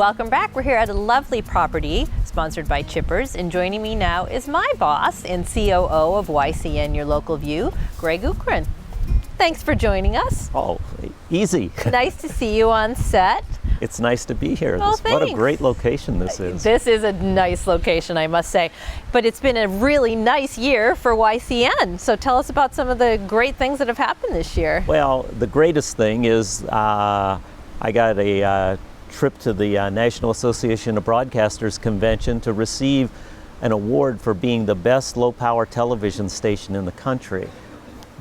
Welcome back. We're here at a lovely property sponsored by Chippers, and joining me now is my boss and COO of YCN, your local view, Greg Uhrin. Thanks for joining us. Oh, easy. Nice to see you on set. It's nice to be here. Well, What a great location this is. This is a nice location, I must say. But it's been a really nice year for YCN. So tell us about some of the great things that have happened this year. Well, the greatest thing is I got a trip to the National Association of Broadcasters convention to receive an award for being the best low-power television station in the country.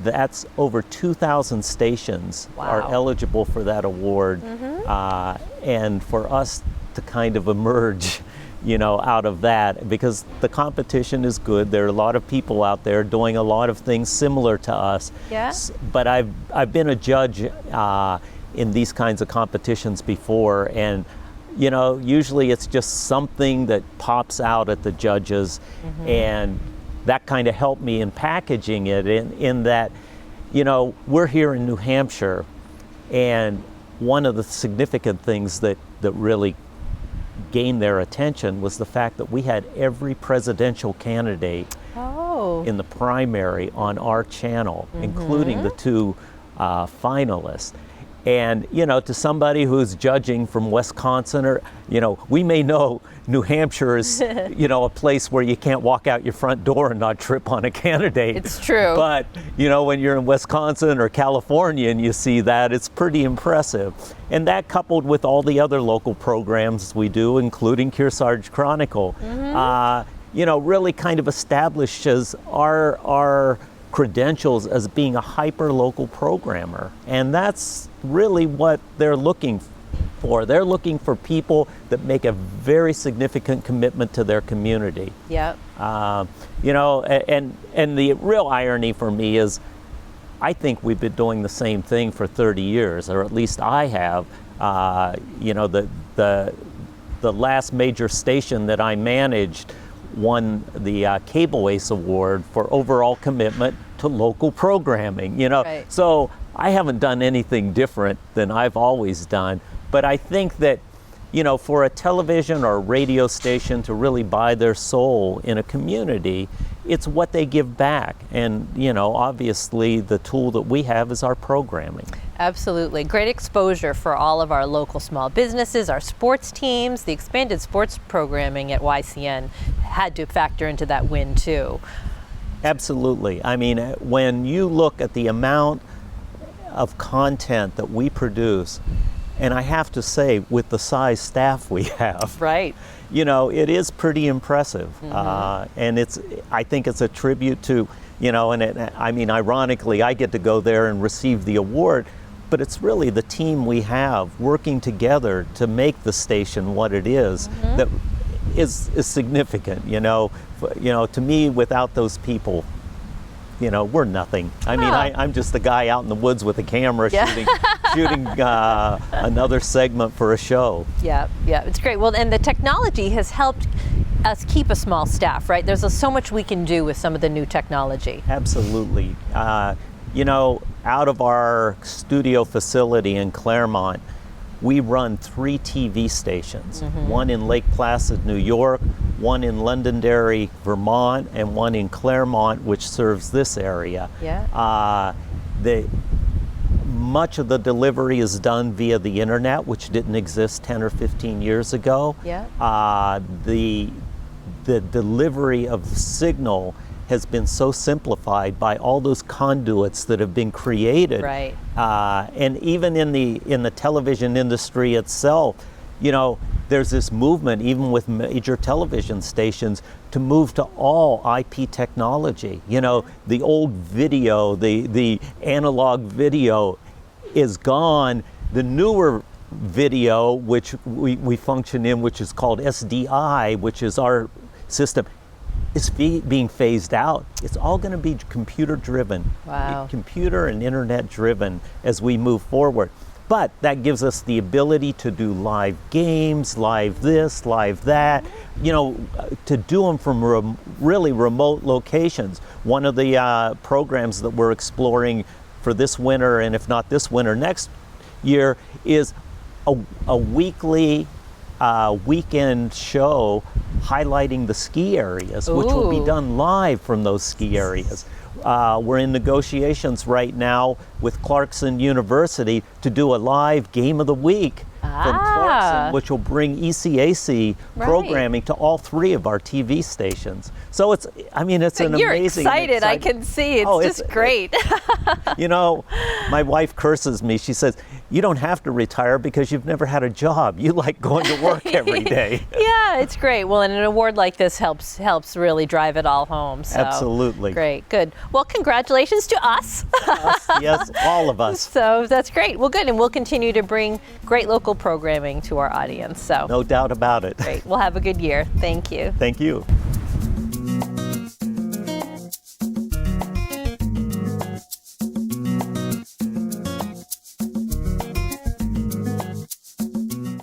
That's over 2,000 stations are eligible for that award. And for us to kind of emerge, out of that, because the competition is good. There are a lot of people out there doing a lot of things similar to us. Yeah. But I've been a judge in these kinds of competitions before, and usually it's just something that pops out at the judges, and that kind of helped me in packaging it in that, we're here in New Hampshire, and one of the significant things that really gained their attention was the fact that we had every presidential candidate in the primary on our channel, including the two finalists. And, to somebody who's judging from Wisconsin, or, we may know New Hampshire is, a place where you can't walk out your front door and not trip on a candidate. It's true. But, when you're in Wisconsin or California and you see that, it's pretty impressive. And that, coupled with all the other local programs we do, including Kearsarge Chronicle, really kind of establishes our credentials as being a hyper-local programmer. And that's really what they're looking for. They're looking for people that make a very significant commitment to their community. Yep. And the real irony for me is I think we've been doing the same thing for 30 years, or at least I have. The last major station that I managed won the Cable Ace Award for overall commitment to local programming, Right. So I haven't done anything different than I've always done. But I think that, for a television or a radio station to really buy their soul in a community, it's what they give back. And, obviously the tool that we have is our programming. Absolutely. Great exposure for all of our local small businesses, our sports teams. The expanded sports programming at YCN had to factor into that win too. Absolutely. I mean, when you look at the amount of content that we produce, and I have to say, with the size staff we have, right? It is pretty impressive, and I think it's a tribute to, ironically, I get to go there and receive the award, but it's really the team we have working together to make the station what it is that is significant. To me, without those people, we're nothing. I mean, I'm just the guy out in the woods with a camera shooting another segment for a show. Yeah, it's great. Well, and the technology has helped us keep a small staff, right? There's so much we can do with some of the new technology. Absolutely. Out of our studio facility in Claremont, we run 3 TV stations, one in Lake Placid, New York, one in Londonderry, Vermont, and one in Claremont, which serves this area. Yeah. Much of the delivery is done via the internet, which didn't exist 10 or 15 years ago. Yeah. The delivery of the signal has been so simplified by all those conduits that have been created. Right. And even in the television industry itself, there's this movement, even with major television stations, to move to all IP technology. The old video, the analog video is gone. The newer video, which we function in, which is called SDI, which is our system, is being phased out. It's all going to be computer driven, computer and internet driven as we move forward. But that gives us the ability to do live games, live this, live that, to do them from really remote locations. One of the programs that we're exploring for this winter, and if not this winter, next year, is a weekly weekend show highlighting the ski areas, which will be Ooh. done live from those ski areas. We're in negotiations right now with Clarkson University to do a live Game of the Week from Clarkson, which will bring ECAC programming to all 3 of our TV stations. So it's an You're amazing. excited. I can see. It's just great. You know, my wife curses me. She says, "You don't have to retire because you've never had a job. You like going to work every day." Yeah, it's great. Well, and an award like this helps really drive it all home. So. Absolutely. Great, good. Well, congratulations to us. Yes, all of us. So that's great. Well, good, and we'll continue to bring great local programming to our audience. So No doubt about it. great. We'll have a good year. Thank you. Thank you.